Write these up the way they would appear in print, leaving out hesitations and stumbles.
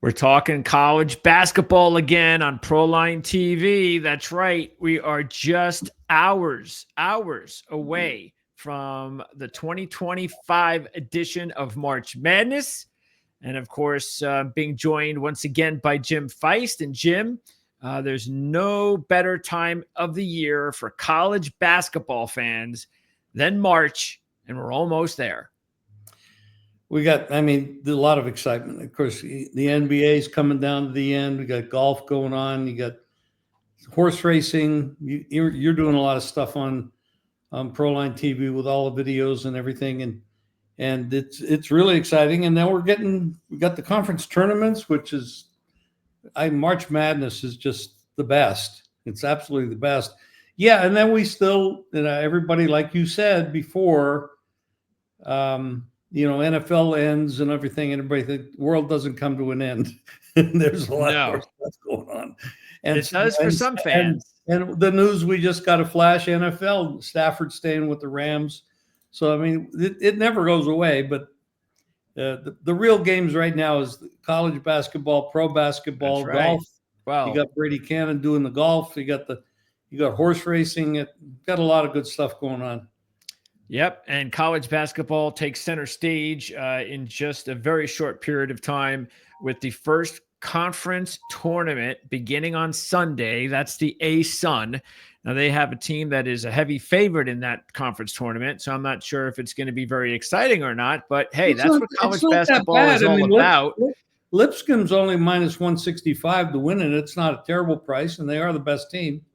We're talking college basketball again on Proline TV. That's right. We are just hours away from the 2025 edition of March Madness. And of course, being joined once again by Jim Feist. And Jim, there's no better time of the year for college basketball fans than March, and we're almost there. We got, a lot of excitement. Of course, the NBA is coming down to the end. We got golf going on. You got horse racing. You're doing a lot of stuff on Proline TV with all the videos and everything, and it's really exciting. And now we got the conference tournaments, which is March Madness is just the best. It's absolutely the best. Yeah, and then we still, everybody, like you said before, NFL ends and everything, and everybody, the world doesn't come to an end. There's a lot more stuff going on. And it does for some fans. And the news we just got a flash: NFL, Stafford staying with the Rams. So, it never goes away. But the real games right now is college basketball, pro basketball, golf. Wow. You got Brady Cannon doing the golf. You got horse racing. Got a lot of good stuff going on. Yep, and college basketball takes center stage in just a very short period of time with the first conference tournament beginning on Sunday. That's the A-Sun. Now, they have a team that is a heavy favorite in that conference tournament, so I'm not sure if it's going to be very exciting or not, but hey, that's what college basketball is all about. Lipscomb's only minus 165 to win it. It's not a terrible price, and they are the best team.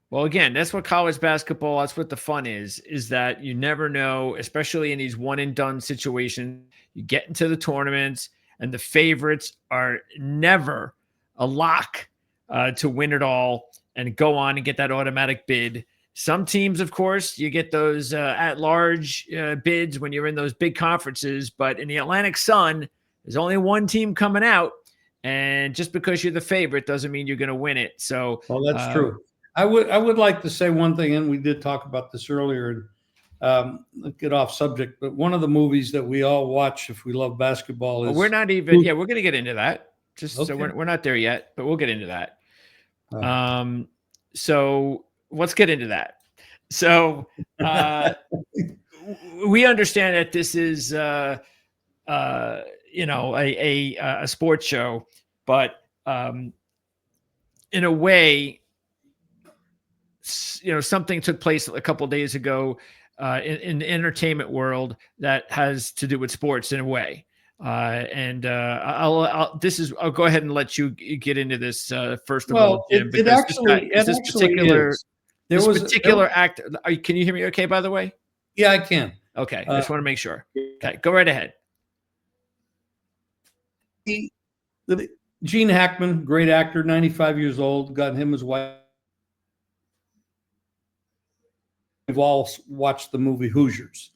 Well, again, that's what college basketball, that's what the fun is that you never know, especially in these one-and-done situations. You get into the tournaments, and the favorites are never a lock to win it all and go on and get that automatic bid. Some teams, of course, you get those at-large bids when you're in those big conferences, but in the Atlantic Sun, there's only one team coming out, and just because you're the favorite doesn't mean you're going to win it. So, that's true. I would like to say one thing, and we did talk about this earlier, and get off subject, but one of the movies that we all watch if we love basketball is... we're not even... Yeah, we're going to get into that. Just okay. So we're not there yet, but we'll get into that. So let's get into that. So we understand that this is, a sports show, but in a way... something took place a couple of days ago in the entertainment world that has to do with sports in a way. I'll go ahead and let you get into this first of all, Jim. This particular act. Can you hear me okay, by the way? Yeah, I can. Okay. I just want to make sure. Okay. Go right ahead. Gene Hackman, great actor, 95 years old, got him his wife. We've all watched the movie Hoosiers,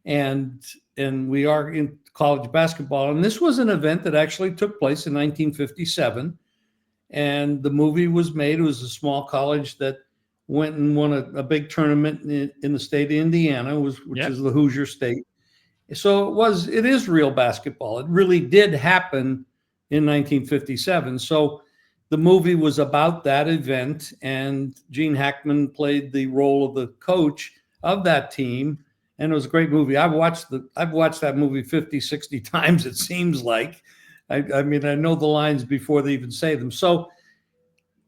and we are in college basketball. And this was an event that actually took place in 1957. And the movie was made. It was a small college that went and won a big tournament in the state of Indiana, which is the Hoosier State. So it is real basketball. It really did happen in 1957. So the movie was about that event, and Gene Hackman played the role of the coach of that team, and it was a great movie. I've watched that movie 50, 60 times, it seems like. I know the lines before they even say them. So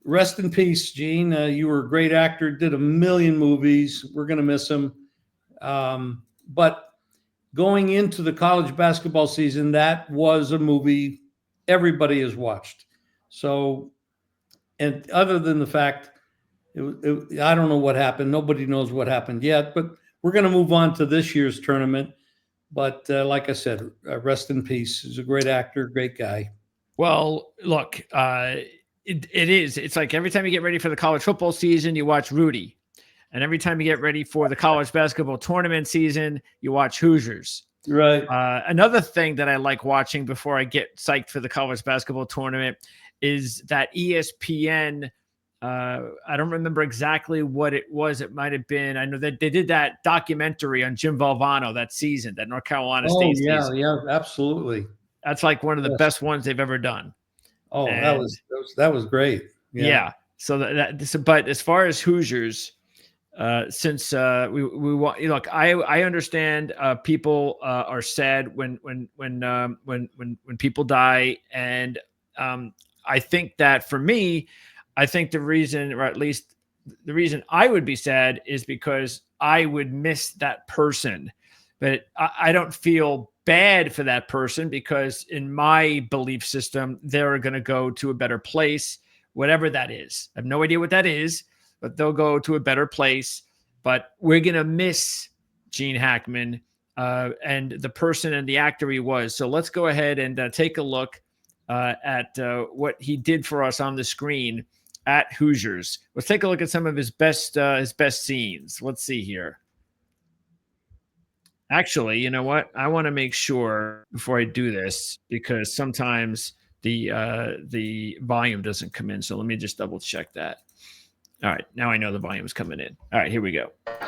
rest in peace, Gene. You were a great actor, did a million movies. We're going to miss him. But going into the college basketball season, that was a movie everybody has watched. So, and other than the fact, I don't know what happened. Nobody knows what happened yet, but we're going to move on to this year's tournament. But like I said, rest in peace. He's a great actor, great guy. Well, look, it is. It's like every time you get ready for the college football season, you watch Rudy. And every time you get ready for the college basketball tournament season, you watch Hoosiers. Right. Another thing that I like watching before I get psyched for the college basketball tournament is that ESPN. I don't remember exactly what it was. It might have been. I know that they did that documentary on Jim Valvano that season, that North Carolina State season. Yeah, absolutely. That's like one of the best ones they've ever done. Oh, that And was great. yeah. So but as far as Hoosiers, since we want, look, I understand people are sad when people die, and I think that for me, I think the reason, or at least the reason I would be sad, is because I would miss that person, but I don't feel bad for that person, because in my belief system, they're going to go to a better place, whatever that is. I have no idea what that is, but they'll go to a better place. But we're going to miss Gene Hackman and the person and the actor he was. So let's go ahead and take a look at what he did for us on the screen at Hoosiers. Let's take a look at some of his best scenes. Let's see here. Actually, you know what? I want to make sure before I do this, because sometimes the volume doesn't come in. So let me just double check that. All right, now I know the volume is coming in. All right, here we go. Get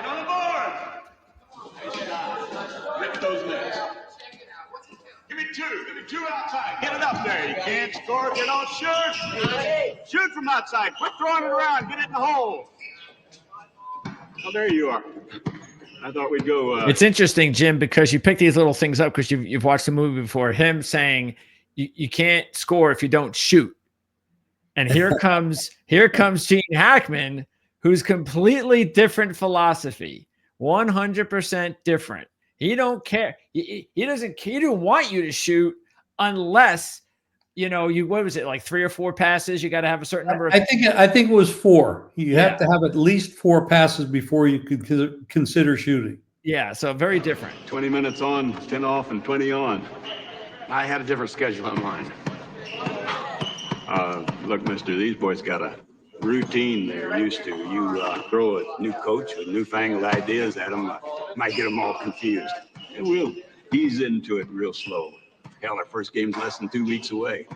on the board. Lift those legs. Give me two outside. Get it up there. You can't score. Get on, shoot. Shoot from outside. Quit throwing it around. Get it in the hole. Oh, there you are. I thought we'd go. It's interesting, Jim, because you pick these little things up because you've watched the movie before. Him saying you can't score if you don't shoot. And here comes Gene Hackman, who's completely different philosophy, 100% different. He don't care. He doesn't. He don't want you to shoot unless what was it, like 3 or 4 passes? You got to have a certain number of. I think it was 4. You have to have at least 4 passes before you could consider shooting. Yeah, so very different. 20 minutes on, 10 off, and 20 on. I had a different schedule in mind. Look, mister, these boys got a routine they're used to. You throw a new coach with newfangled ideas at them, might get them all confused. And we'll ease into it real slow. Hell, our first game's less than 2 weeks away.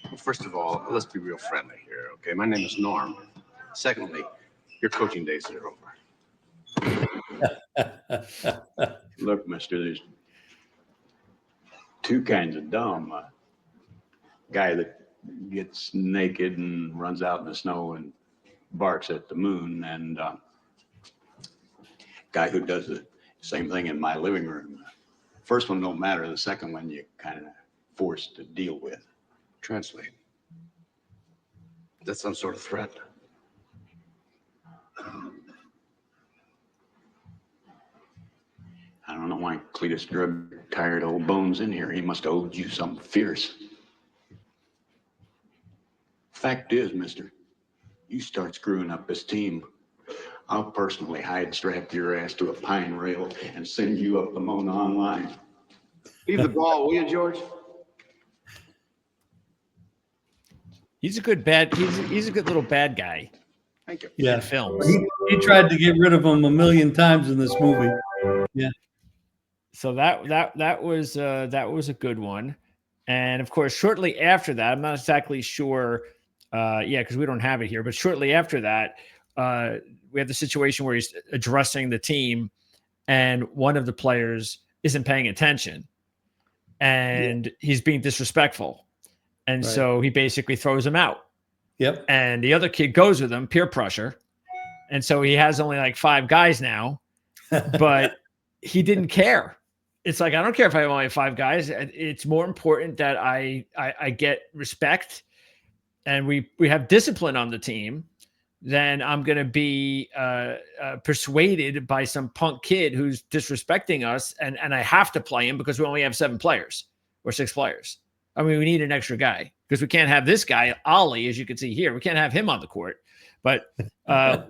Well, first of all, let's be real friendly here, okay? My name is Norm. Secondly, your coaching days are over. Look, mister, there's 2 kinds of dumb. A guy that gets naked and runs out in the snow and barks at the moon, and guy who does the same thing in my living room. First one don't matter. The second one you kind of forced to deal with. Translate. That's some sort of threat. I don't know why Cletus drugged tired old bones in here. He must have owed you something fierce. Fact is, mister, you start screwing up this team, I'll personally strap your ass to a pine rail and send you up the Mona online. Leave the ball, will you, George? He's a good little bad guy. Thank you. Yeah, in films. He tried to get rid of him a million times in this movie. Yeah. So that was a good one. And of course, shortly after that, I'm not exactly sure. Because we don't have it here. But shortly after that, we have the situation where he's addressing the team, and one of the players isn't paying attention, and he's being disrespectful, and so he basically throws him out. Yep. And the other kid goes with him, peer pressure, and so he has only like 5 guys now, but he didn't care. It's like, I don't care if I have only 5 guys. It's more important that I get respect. And we have discipline on the team, then I'm going to be persuaded by some punk kid who's disrespecting us, and I have to play him because we only have 7 players or 6 players. I mean, we need an extra guy because we can't have this guy, Ollie, as you can see here. We can't have him on the court. But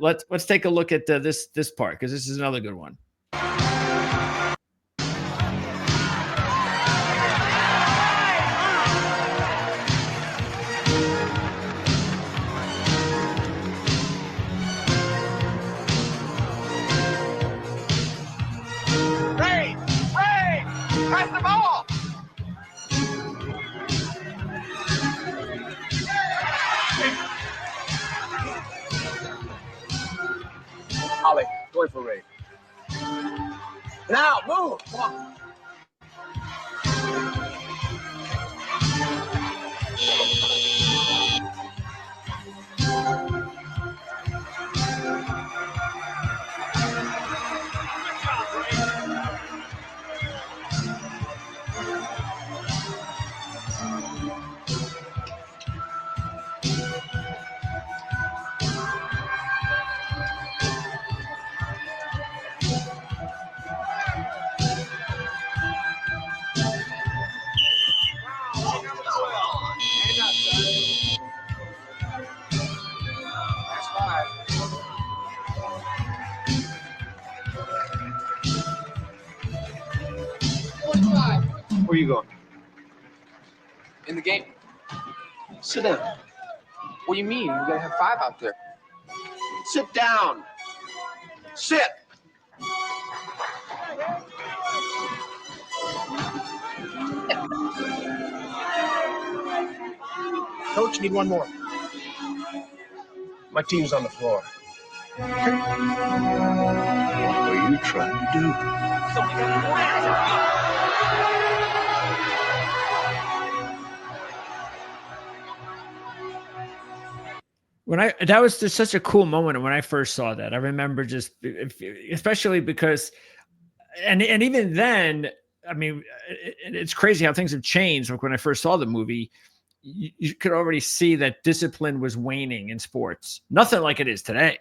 let's take a look at this part, because this is another good one. Pass the ball! Ollie, going for Ray. Now, move! Come on. you going? In the game. Sit down. What do you mean? We gotta have 5 out there. Sit down. Sit. Coach, need one more. My team's on the floor. What are you trying to do? That was just such a cool moment when I first saw that. I remember just, especially because, and even then, I mean, it's crazy how things have changed. Like when I first saw the movie, you could already see that discipline was waning in sports. Nothing like it is today.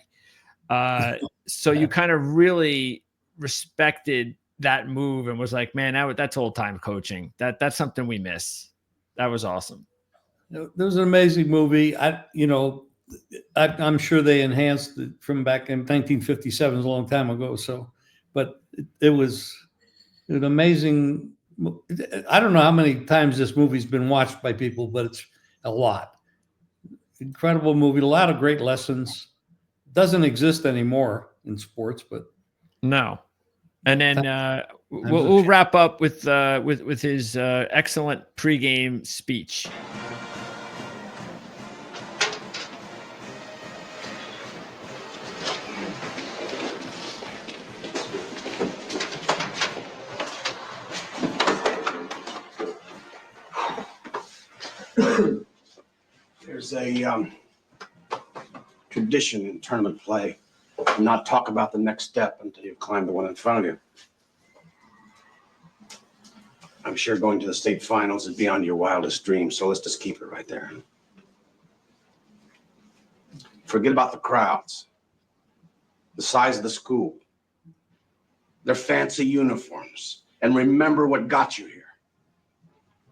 So you kind of really respected that move and was like, man, that's old time coaching. That's something we miss. That was awesome. There was an amazing movie. I'm sure they enhanced it from back in 1957, a long time ago. So, but it was an amazing. I don't know how many times this movie's been watched by people, but it's a lot. Incredible movie, a lot of great lessons. Doesn't exist anymore in sports, but no. And then we'll wrap up with his excellent pregame speech. There's a tradition in tournament play to not talk about the next step until you've climbed the one in front of you. I'm sure going to the state finals is beyond your wildest dreams, so let's just keep it right there. Forget about the crowds, the size of the school, their fancy uniforms, and remember what got you here.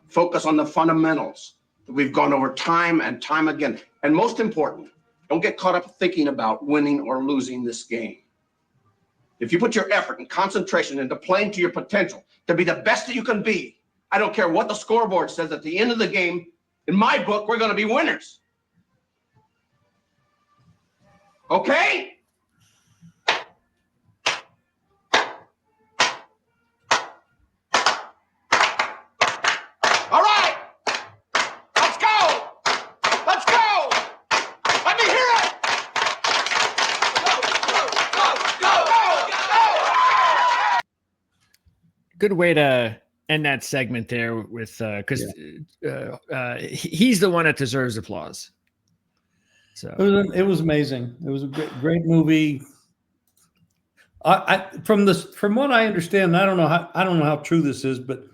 Focus on the fundamentals that we've gone over time and time again. And most important, don't get caught up thinking about winning or losing this game. If you put your effort and concentration into playing to your potential, to be the best that you can be, I don't care what the scoreboard says at the end of the game, in my book, we're going to be winners. Okay? All right. Let's go. Let's go. Let me hear it. Go. Good way to end that segment there with because he's the one that deserves applause. So it was amazing. It was a great movie. From what I understand, I don't know how true this is, but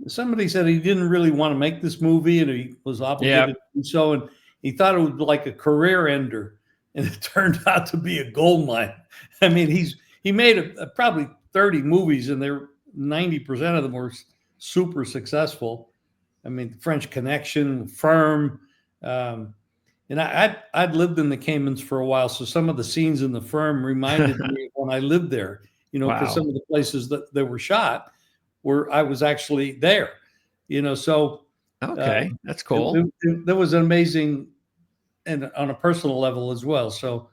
somebody said he didn't really want to make this movie, and he was obligated to do so, and he thought it was like a career ender, and it turned out to be a gold mine. I mean, he made probably 30 movies, and they're 90% of them were super successful. I mean, French Connection, Firm. And I'd lived in the Caymans for a while, so some of the scenes in the Firm reminded me of when I lived there, because some of the places that they were shot where I was actually there, so. Okay, that's cool. That was amazing, and on a personal level as well. So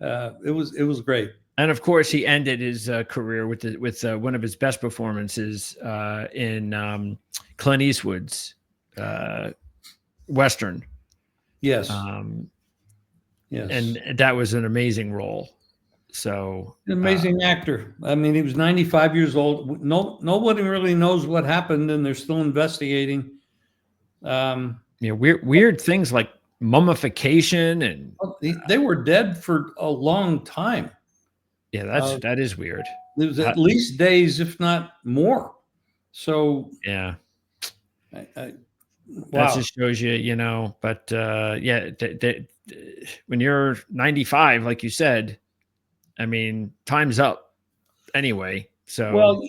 it was great. And of course, he ended his career with one of his best performances in Clint Eastwood's Western. Yes. Yes. And that was an amazing role. So an amazing actor. I mean, he was 95 years old. Nobody really knows what happened, and they're still investigating. Weird things like mummification, and they were dead for a long time. Yeah, that is weird. It was at least days, if not more. So yeah. Wow. That just shows you, but when you're 95, like you said, I mean, time's up anyway. So, well,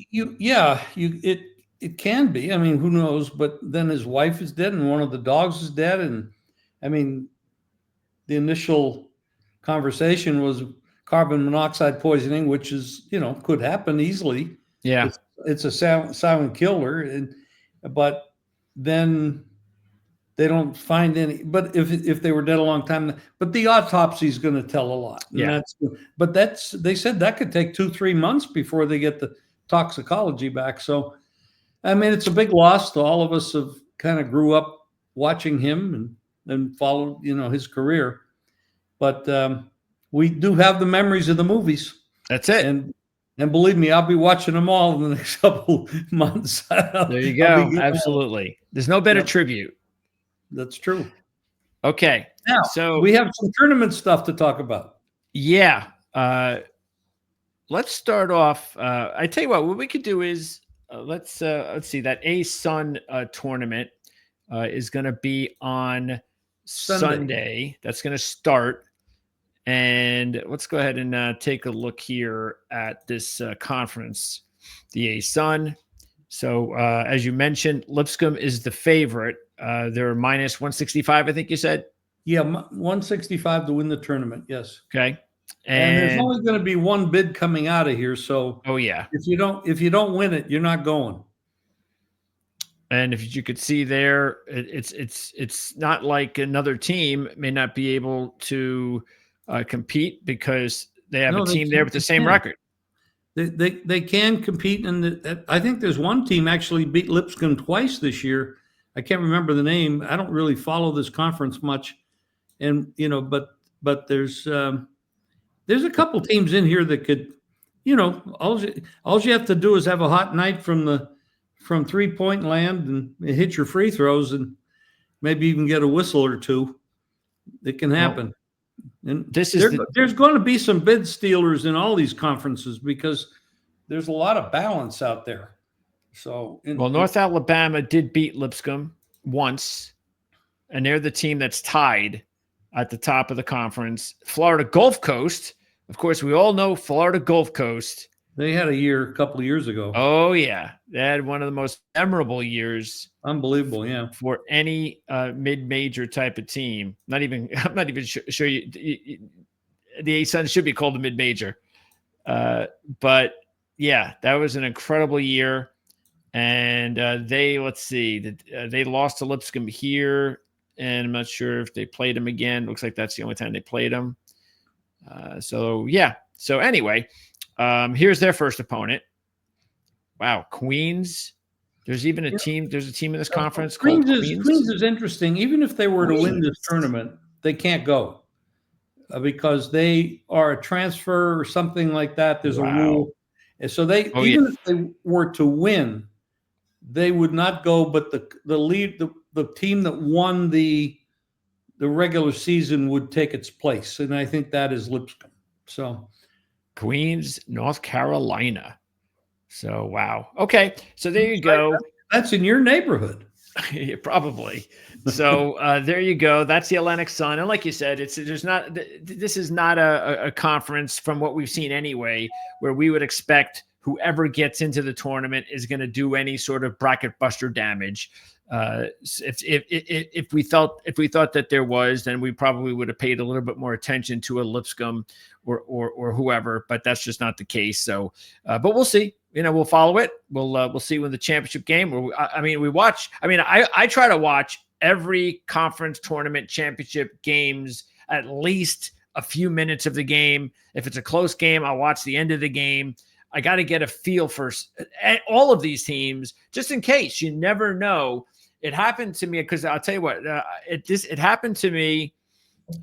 it can be, I mean, who knows, but then his wife is dead and one of the dogs is dead. And I mean, the initial conversation was carbon monoxide poisoning, which is, could happen easily. Yeah. It's a silent killer. And but then they don't find any. But if they were dead a long time, but the autopsy is going to tell a lot. And Yeah. they said that could take 2-3 months before they get the toxicology back. So, I mean, it's a big loss to all of us have kind of grew up watching him and followed, his career. But we do have the memories of the movies. That's it. And believe me, I'll be watching them all in the next couple months. There you go. Absolutely. There's no better tribute. That's true. Okay. Now, so we have some tournament stuff to talk about. Yeah. Let's start off. I tell you what we could do is let's see, that A-Sun tournament is going to be on Sunday. That's going to start. And let's go ahead and take a look here at this conference, the A-Sun. So as you mentioned, Lipscomb is the favorite. They're minus 165, I think you said. Yeah, 165 to win the tournament. Yes. Okay. And there's only going to be one bid coming out of here. So if you don't win it, you're not going. And if you could see there, it's not like another team may not be able to compete because they have a team there with the same record. They can compete, and I think there's one team actually beat Lipscomb twice this year. I can't remember the name. I don't really follow this conference much, and but there's a couple teams in here that could, all you have to do is have a hot night from 3-point land and hit your free throws, and maybe even get a whistle or two. It can happen. And there's going to be some bid stealers in all these conferences because there's a lot of balance out there. So, North Alabama did beat Lipscomb once, and they're the team that's tied at the top of the conference. Florida Gulf Coast, of course, we all know Florida Gulf Coast. They had a couple of years ago. Oh yeah, they had one of the most memorable years. Unbelievable, yeah. For any mid-major type of team. I'm not even sure the A-Sun should be called a mid-major. But yeah, that was an incredible year. And they lost to Lipscomb here, and I'm not sure if they played them again. Looks like that's the only time they played them. So anyway, here's their first opponent. Wow, Queens. There's even a team. There's a team in this conference called Queens. Queens is interesting. Even if they were to win this tournament, they can't go because they are a transfer or something like that. There's a rule, and so if they were to win, they would not go. But the team that won the regular season would take its place, and I think that is Lipscomb. So, Queens, North Carolina. So, wow. Okay. So there you go. That's in your neighborhood. Yeah, probably. So there you go. That's the Atlantic Sun. And like you said, this is not a conference from what we've seen anyway, where we would expect whoever gets into the tournament is going to do any sort of bracket buster damage. If we thought that there was, then we probably would have paid a little bit more attention to a Lipscomb or whoever, but that's just not the case. So, but we'll see. We'll follow it. We'll see when the championship game. I try to watch every conference tournament championship games at least a few minutes of the game. If it's a close game, I'll watch the end of the game. I got to get a feel for all of these teams, just in case. You never know. It happened to me because I'll tell you what, it happened to me.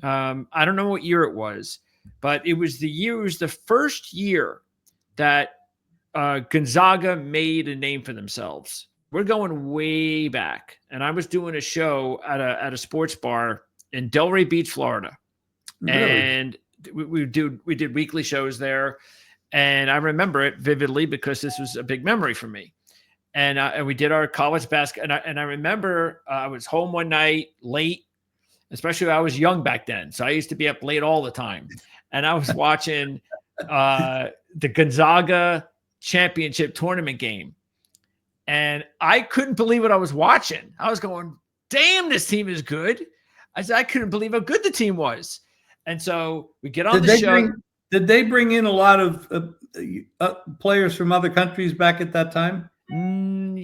I don't know what year it was, but it was the first year that Gonzaga made a name for themselves. We're going way back, and I was doing a show at a sports bar in Delray Beach, Florida, and we did weekly shows there. And I remember it vividly because this was a big memory for me. And we did our college basketball. And I remember I was home one night late, especially I was young back then. So I used to be up late all the time. And I was watching the Gonzaga championship tournament game. And I couldn't believe what I was watching. I was going, damn, this team is good. I couldn't believe how good the team was. And so we get on the show. Did they bring in a lot of players from other countries back at that time?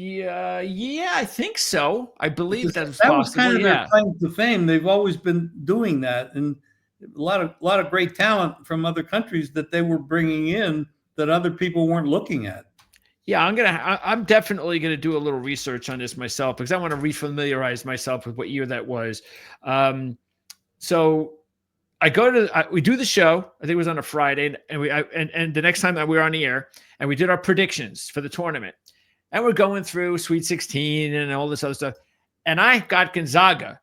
Yeah, I think so. I believe that was That was possible. kind of their Yeah. claim to fame. They've always been doing that, and a lot of great talent from other countries that they were bringing in that other people weren't looking at. Yeah, I'm definitely gonna do a little research on this myself because I want to refamiliarize myself with what year that was. So I go to we do the show. I think it was on a Friday, and and the next time that we were on the air, and we did our predictions for the tournament, and we're going through Sweet 16 and all this other stuff, and I got Gonzaga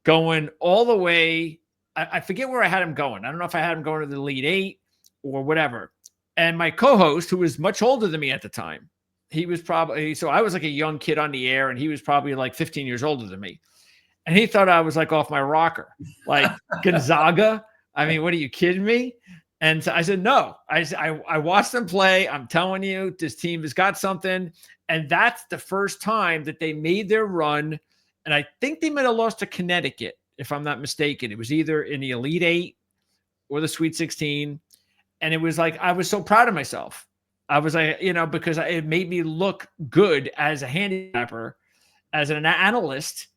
going all the way. I forget where I had him going. I don't know if I had him going to the Elite Eight or whatever. And my co-host, who was much older than me at the time, he was probably, so I was like a young kid on the air, and he was probably like 15 years older than me. And he thought I was like off my rocker, like Gonzaga. I mean, what are you kidding me? And so I said, no, I watched them play. I'm telling you, this team has got something. And that's the first time that they made their run. And I think they might have lost to Connecticut, if I'm not mistaken. It was either in the Elite Eight or the Sweet 16. And it was like, I was so proud of myself. I was like, because it made me look good as a handicapper, as an analyst,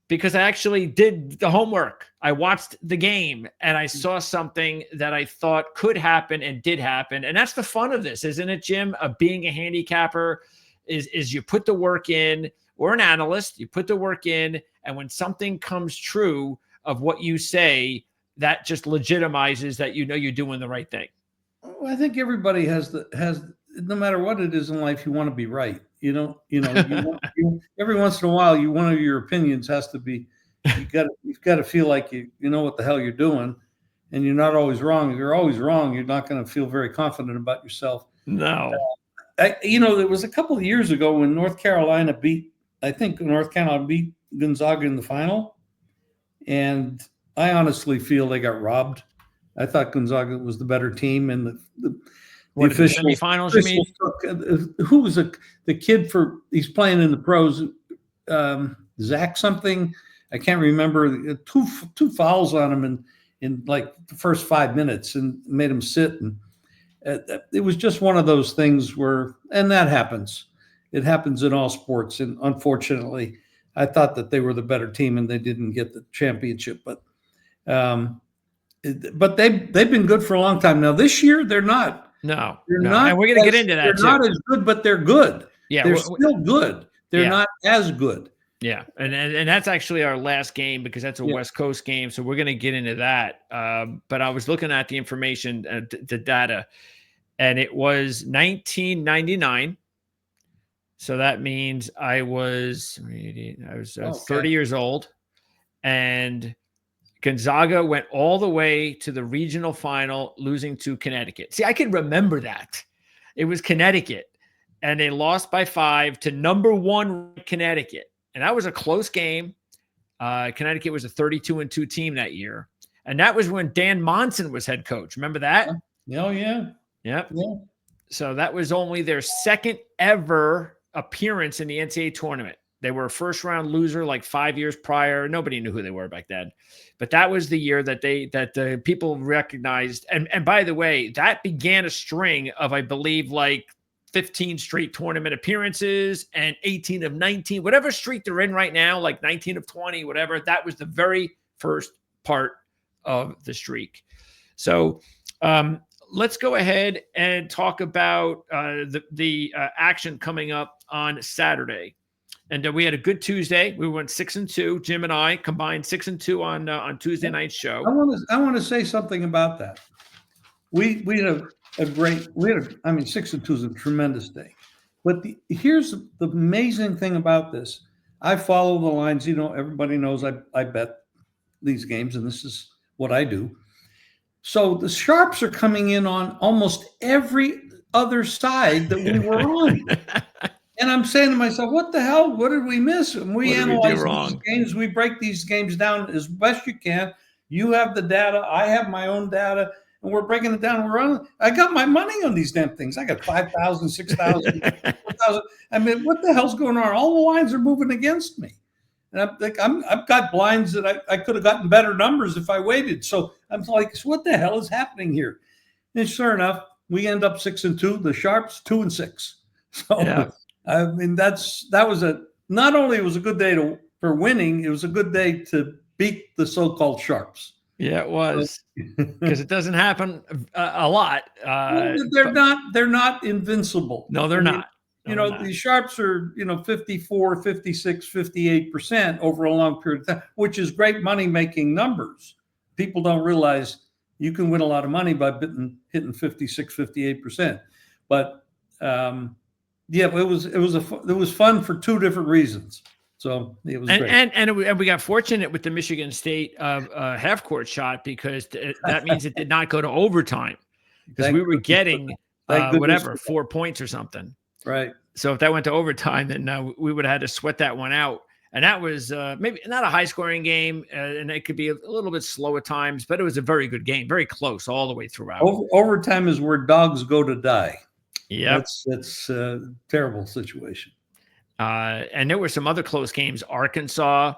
because I actually did the homework. I watched the game and I saw something that I thought could happen and did happen. And that's the fun of this, isn't it, Jim? Of being a handicapper is you put the work in, or an analyst, you put the work in. And when something comes true of what you say, that just legitimizes that you're doing the right thing. Well, I think everybody has no matter what it is in life, you want to be right. Every once in a while, one of your opinions has to be. You've got to feel like you know what the hell you're doing, and you're not always wrong. If you're always wrong, you're not going to feel very confident about yourself. No. There was a couple of years ago when North Carolina beat Gonzaga in the final, and I honestly feel they got robbed. I thought Gonzaga was the better team, and the official semifinals. You mean who was the kid he's playing in the pros? Zach something. I can't remember. Two fouls on him in like the first 5 minutes, and made him sit. And it was just one of those things and that happens. It happens in all sports, and unfortunately, I thought that they were the better team, and they didn't get the championship, but. But they've been good for a long time now. This year, they're not. No, they're not. And we're going to get into that. They're not as good, but they're good. Yeah, they're still good. They're not as good. Yeah, and that's actually our last game because that's a West Coast game, so we're going to get into that. But I was looking at the information, the data, and it was 1999. So that means I was 30 years old, and Gonzaga went all the way to the regional final, losing to Connecticut. See, I can remember that. It was Connecticut, and they lost by 5 to number 1 Connecticut. And that was a close game. Connecticut was a 32-2 team that year. And that was when Dan Monson was head coach. Remember that? Oh, yeah. Yep. Yeah. So that was only their second ever appearance in the NCAA tournament. They were a first-round loser like 5 years prior. Nobody knew who they were back then. But that was the year that the people recognized. And by the way, that began a string of, I believe, like 15 straight tournament appearances and 18 of 19, whatever streak they're in right now, like 19 of 20, whatever. That was the very first part of the streak. So let's go ahead and talk about the action coming up on Saturday. And we had a good Tuesday. We went 6-2. Jim and I combined 6-2 on Tuesday night's show. I want to say something about that. We had a great. 6-2 is a tremendous day. But here's the amazing thing about this. I follow the lines. Everybody knows I bet these games, and this is what I do. So the sharps are coming in on almost every other side that we were on. And I'm saying to myself, what the hell? What did we miss? And we analyze these games. We break these games down as best you can. You have the data. I have my own data. And we're breaking it down. I got my money on these damn things. I got 5,000, 6,000, 4,000. I mean, what the hell's going on? All the lines are moving against me. And I've got blinds that I could have gotten better numbers if I waited. So I'm like, so what the hell is happening here? And sure enough, we end up 6-2. The sharps 2-6. So I mean, that was not only it was a good day for winning, it was a good day to beat the so-called sharps. Yeah, it was, because it doesn't happen a lot. They're not invincible. No, they're I mean, not. No, they're not. the sharps are, 54, 56, 58% over a long period of time, which is great money making numbers. People don't realize you can win a lot of money by hitting 56, 58%. But yeah, it was fun for two different reasons. So it was great. And we got fortunate with the Michigan State half court shot, because that means it did not go to overtime, because we were getting whatever 4 points or something. Right. So if that went to overtime, then we would have had to sweat that one out. And that was maybe not a high scoring game, and it could be a little bit slow at times, but it was a very good game, very close all the way throughout. Overtime is where dogs go to die. Yeah, that's a terrible situation. And there were some other close games. Arkansas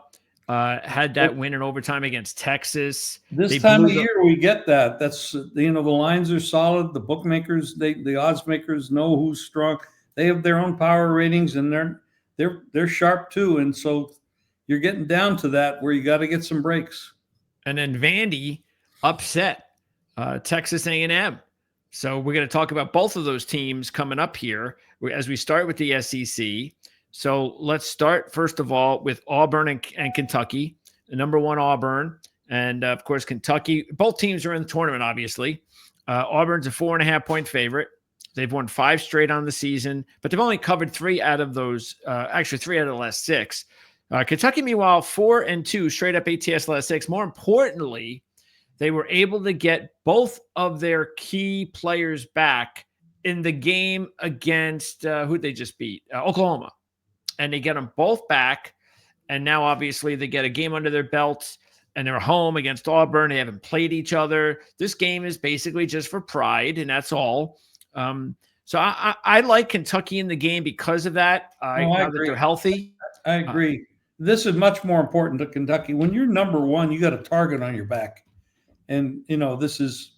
had that win in overtime against Texas. This time of year, we get that. That's the lines are solid. The bookmakers, the odds makers know who's strong. They have their own power ratings, and they're sharp too. And so you're getting down to that where you got to get some breaks. And then Vandy upset Texas A&M. So we're going to talk about both of those teams coming up here as we start with the SEC. So let's start, first of all, with Auburn and Kentucky. The number one Auburn, and of course Kentucky. Both teams are in the tournament, obviously. Auburn's a 4.5-point favorite. They've won 5 straight on the season, but they've only covered 3 out of those. Actually, 3 out of the last 6. Kentucky, meanwhile, 4-2 straight up ATS last 6. More importantly, they were able to get both of their key players back in the game against who they just beat, Oklahoma. And they get them both back. And now, obviously, they get a game under their belts, and they're home against Auburn. They haven't played each other. This game is basically just for pride, and that's all. So I like Kentucky in the game because of that. Now that they're healthy. I agree. This is much more important to Kentucky. When you're number one, you got a target on your back. And, this is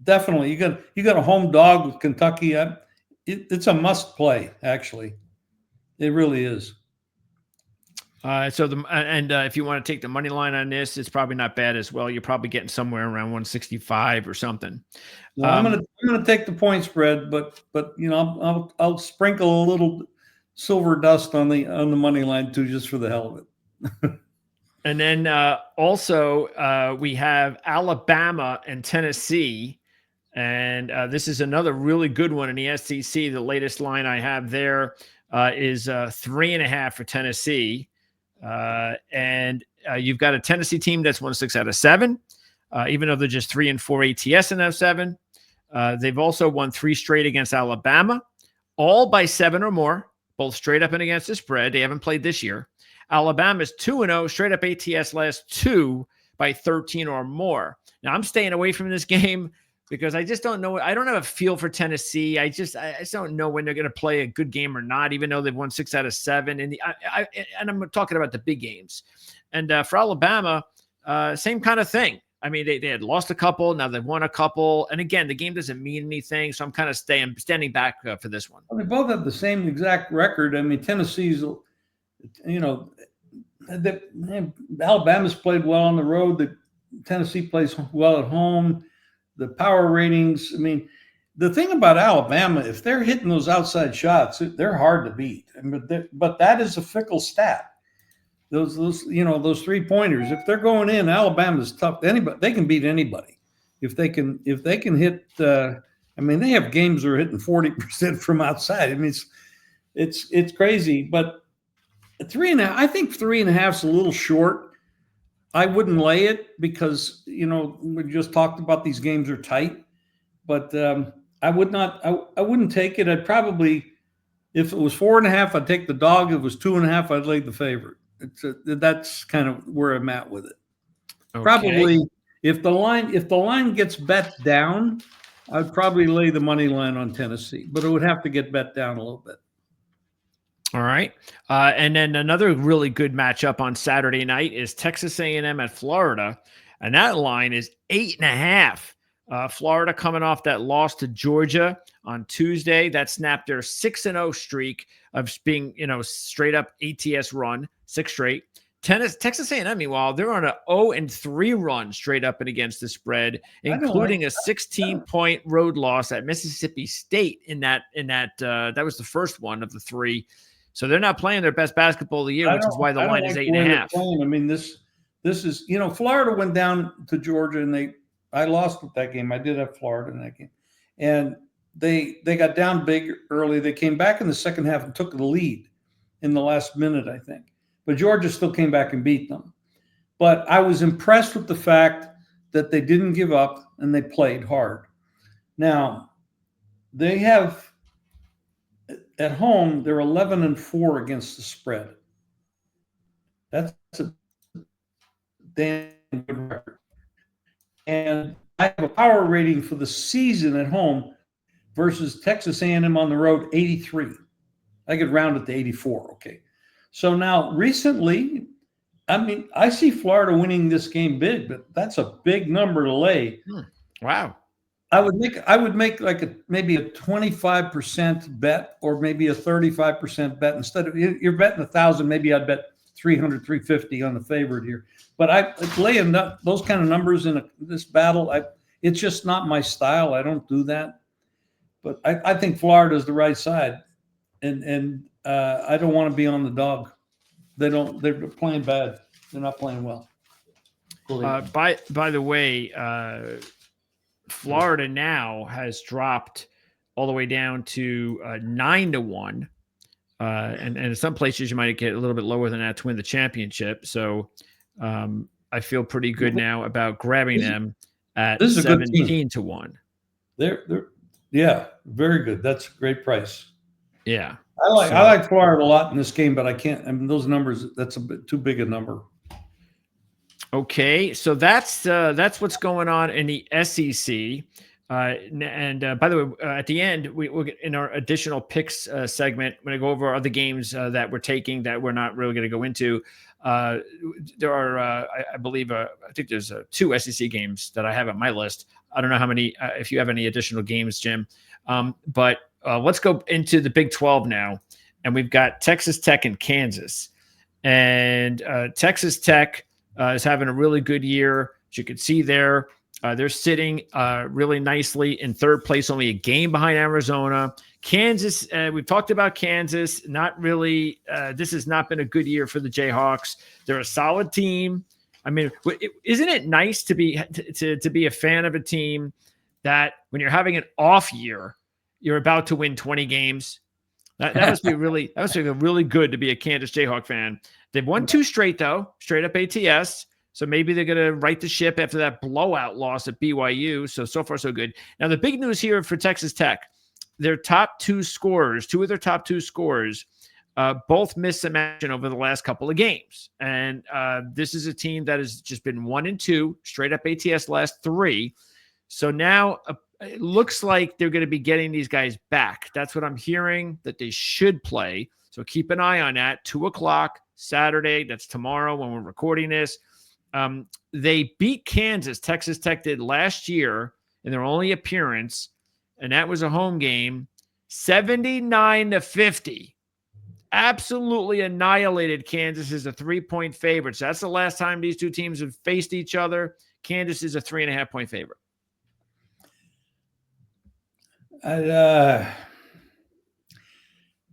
definitely, you got a home dog with Kentucky. It's a must play, actually. It really is. If you want to take the money line on this, it's probably not bad as well. You're probably getting somewhere around 165 or something. Well, I'm gonna take the point spread, but I'll sprinkle a little silver dust on the money line too, just for the hell of it. And then also we have Alabama and Tennessee. And this is another really good one in the SEC. The latest line I have there is 3.5 for Tennessee. And you've got a Tennessee team that's won 6 out of 7, even though they're just 3 and 4 ATS in F7. They've also won 3 straight against Alabama, all by 7 or more, both straight up and against the spread. They haven't played this year. Alabama's 2-0 straight up ATS last 2 by 13 or more. Now I'm staying away from this game because I just don't know. I don't have a feel for Tennessee. I just don't know when they're going to play a good game or not, even though they've won 6 out of 7. And I'm talking about the big games. And for Alabama, same kind of thing. I mean, they had lost a couple. Now they've won a couple. And again, the game doesn't mean anything. So I'm kind of standing back for this one. Well, they both have the same exact record. I mean, Tennessee's, Alabama's played well on the road. The Tennessee plays well at home. The power ratings. I mean, the thing about Alabama, if they're hitting those outside shots, they're hard to beat. But that is a fickle stat. Those 3-pointers, if they're going in, Alabama's tough. Anybody, they can beat anybody. If they can hit. They have games that are hitting 40% from outside. I mean, it's crazy. But 3.5, I think 3.5 is a little short. I wouldn't lay it because, we just talked about these games are tight, but I wouldn't take it. I'd probably, if it was 4.5, I'd take the dog. If it was 2.5, I'd lay the favorite. That's kind of where I'm at with it. Okay. Probably if the line gets bet down, I'd probably lay the money line on Tennessee, but it would have to get bet down a little bit. All right. And then another really good matchup on Saturday night is Texas A&M at Florida. And that line is 8.5. Florida coming off that loss to Georgia on Tuesday. That snapped their 6-0 streak of being, straight up ATS run, 6 straight. Texas A&M, meanwhile, they're on a 0-3 run straight up and against the spread, including a 16-point road loss at Mississippi State that was the first one of the 3. So they're not playing their best basketball of the year, which is why the line is 8.5. I mean, this is, Florida went down to Georgia and I lost with that game. I did have Florida in that game. And they got down big early. They came back in the second half and took the lead in the last minute, I think. But Georgia still came back and beat them. But I was impressed with the fact that they didn't give up and they played hard. Now, they have at home, they're 11-4 against the spread. That's a damn good record. And I have a power rating for the season at home versus Texas A&M on the road, 83. I could round it to 84, okay. So now recently, I mean, I see Florida winning this game big, but that's a big number to lay. Wow. I would make like maybe a 25% bet or maybe a 35% bet. Instead of you're betting 1,000, maybe I'd bet 300, 350 on the favorite here. But I laying those kind of numbers in this battle, it's just not my style. I don't do that. But I think Florida is the right side, and I don't want to be on the dog. They're playing bad. They're not playing well. By the way, Florida now has dropped all the way down to 9-1. And in some places you might get a little bit lower than that to win the championship. So I feel pretty good now about grabbing them at 17-1. They're yeah, very good. That's a great price. Yeah. I like Florida a lot in this game, but I can't. I mean, those numbers, that's a bit too big a number. Okay, so that's what's going on in the SEC. And by the way, at the end, we'll get in our additional picks segment. I'm going to go over other games that we're taking that we're not really going to go into. There are, I believe, I think there's 2 SEC games that I have on my list. I don't know how many, if you have any additional games, Jim. But let's go into the Big 12 now. And we've got Texas Tech and Kansas. And Texas Tech is having a really good year. As you can see there, they're sitting really nicely in third place, only a game behind Arizona. Kansas, we've talked about Kansas. Not really. This has not been a good year for the Jayhawks. They're a solid team. I mean, isn't it nice to be a fan of a team that when you're having an off year, you're about to win 20 games? That must be really good to be a Kansas Jayhawk fan. They've won 2 straight though, straight up ATS. So maybe they're going to right the ship after that blowout loss at BYU. So far, so good. Now, the big news here for Texas Tech, their top 2 scorers, 2 of their top 2 scorers, both missed some action over the last couple of games. And this is a team that has just been 1-2, straight up ATS last 3. So now it looks like they're going to be getting these guys back. That's what I'm hearing, that they should play. So keep an eye on that. 2:00 Saturday. That's tomorrow when we're recording this. They beat Kansas. Texas Tech did last year in their only appearance, and that was a home game, 79-50. Absolutely annihilated Kansas as a 3-point favorite. So that's the last time these 2 teams have faced each other. Kansas is a 3.5-point favorite.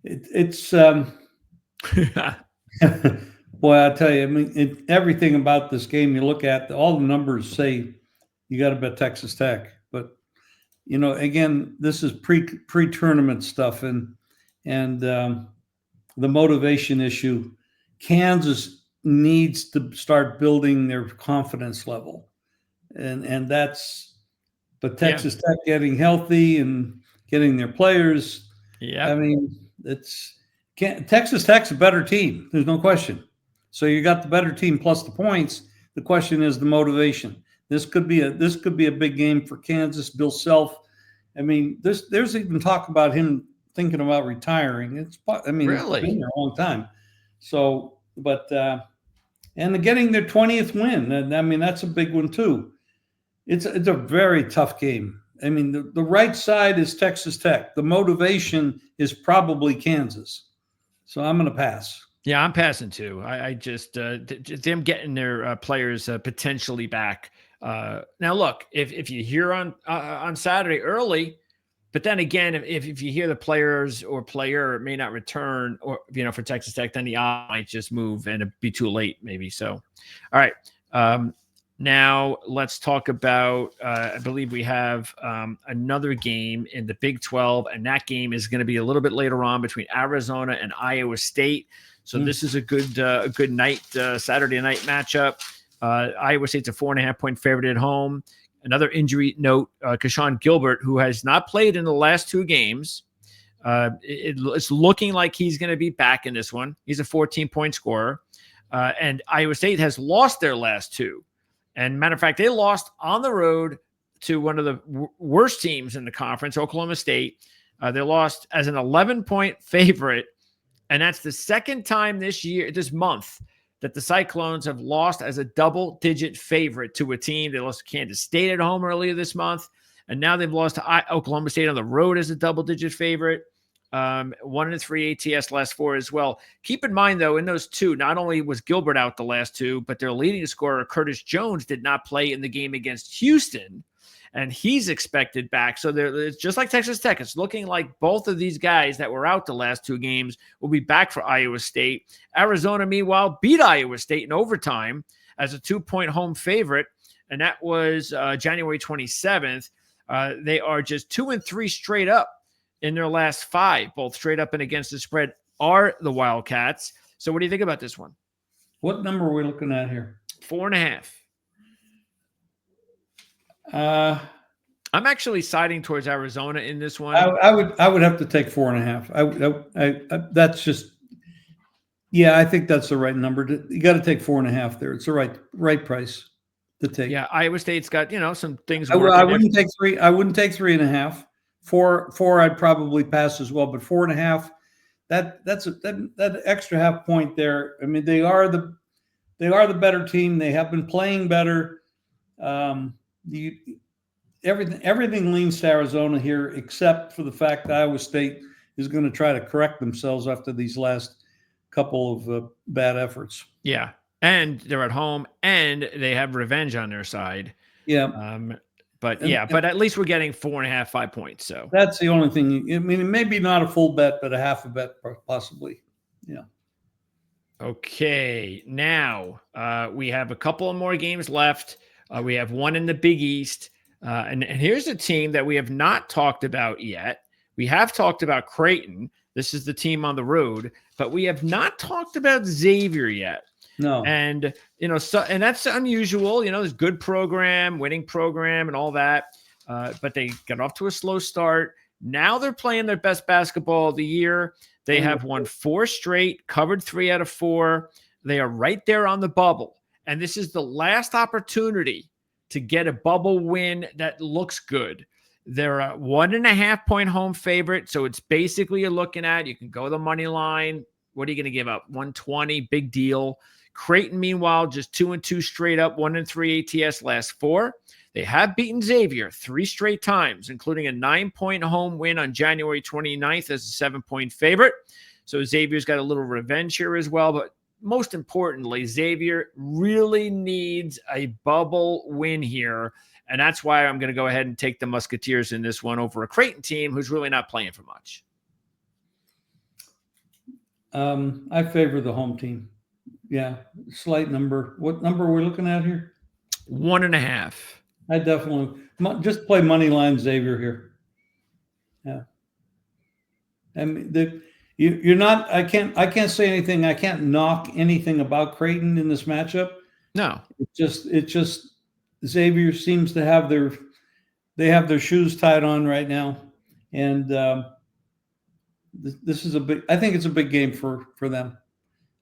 It's boy, I tell you, I mean, everything about this game you look at, all the numbers say you got to bet Texas Tech. But again, this is pre-tournament stuff, and the motivation issue. Kansas needs to start building their confidence level, and that's. But Texas Tech getting healthy and getting their players. Yeah, I mean, Texas Tech's a better team. There's no question. So you got the better team plus the points. The question is the motivation. This could be a big game for Kansas. Bill Self. I mean, there's even talk about him thinking about retiring. Really? It's been there a long time. So, but and getting their 20th win, and I mean that's a big one too. It's a very tough game. I mean, the right side is Texas Tech. The motivation is probably Kansas. So I'm going to pass. Yeah, I'm passing too. I just them getting their players potentially back. Now, look, if you hear on Saturday early, but then again, if you hear the players or player may not return, or for Texas Tech, then the eye might just move and it'd be too late, maybe. So, all right. Now let's talk about. I believe we have another game in the Big 12, and that game is going to be a little bit later on between Arizona and Iowa State. So this is a good night, Saturday night matchup. Iowa State's a 4.5-point favorite at home. Another injury note: Keshawn Gilbert, who has not played in the last 2 games, it's looking like he's going to be back in this one. He's a 14-point scorer, and Iowa State has lost their last 2. And matter of fact, they lost on the road to one of the worst teams in the conference, Oklahoma State. They lost as an 11-point favorite. And that's the second time this month, that the Cyclones have lost as a double-digit favorite to a team. They lost to Kansas State at home earlier this month, and now they've lost to Oklahoma State on the road as a double-digit favorite. 1-3 ATS last 4 as well. Keep in mind, though, in those 2, not only was Gilbert out the last 2, but their leading scorer, Curtis Jones, did not play in the game against Houston, and he's expected back. So it's just like Texas Tech. It's looking like both of these guys that were out the last 2 games will be back for Iowa State. Arizona, meanwhile, beat Iowa State in overtime as a 2-point home favorite, and that was January 27th. They are just 2-3 straight up in their last 5, both straight up and against the spread, are the Wildcats. So what do you think about this one? What number are we looking at here? 4.5. I'm actually siding towards Arizona in this one. I would have to take 4.5. That's just, I think that's the right number. You got to take 4.5 there. It's the right price to take. Yeah, Iowa State's got some things. I wouldn't take 3. I wouldn't take 3.5. 4, I'd probably pass as well. But 4.5, that extra half point there. I mean, they are the better team. They have been playing better. Everything leans to Arizona here, except for the fact that Iowa State is going to try to correct themselves after these last couple of bad efforts. Yeah, and they're at home, and they have revenge on their side. Yeah. But at least we're getting 4.5, 5 points. So that's the only thing. I mean, maybe not a full bet, but a half a bet possibly. Yeah. Okay. Now we have a couple of more games left. We have one in the Big East. And here's a team that we have not talked about yet. We have talked about Creighton. This is the team on the road, but we have not talked about Xavier yet. No. And, and that's unusual. There's good program, winning program and all that. But they got off to a slow start. Now they're playing their best basketball of the year. They have won 4 straight, covered 3 out of 4. They are right there on the bubble. And this is the last opportunity to get a bubble win that looks good. They're a 1.5-point home favorite. So it's basically you're looking at, you can go the money line. What are you going to give up? 120, big deal. Creighton, meanwhile, just 2-2 straight up, 1-3 ATS last 4. They have beaten Xavier 3 straight times, including a 9-point home win on January 29th as a 7-point favorite. So Xavier's got a little revenge here as well. But most importantly, Xavier really needs a bubble win here. And that's why I'm going to go ahead and take the Musketeers in this one over a Creighton team who's really not playing for much. I favor the home team. Yeah, slight number. What number are we looking at here? 1.5. I definitely just play money line Xavier here. Yeah. I mean, you're not. I can't say anything. I can't knock anything about Creighton in this matchup. No. It just Xavier seems to have their shoes tied on right now, and this is a big. I think it's a big game for them.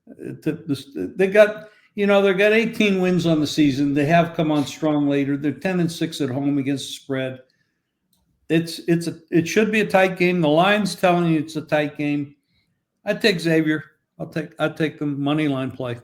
They got 18 wins on the season. They have come on strong later. They're 10-6 at home against the spread. It should be a tight game. The line's telling you it's a tight game. I'd take Xavier. I'd take the money line play.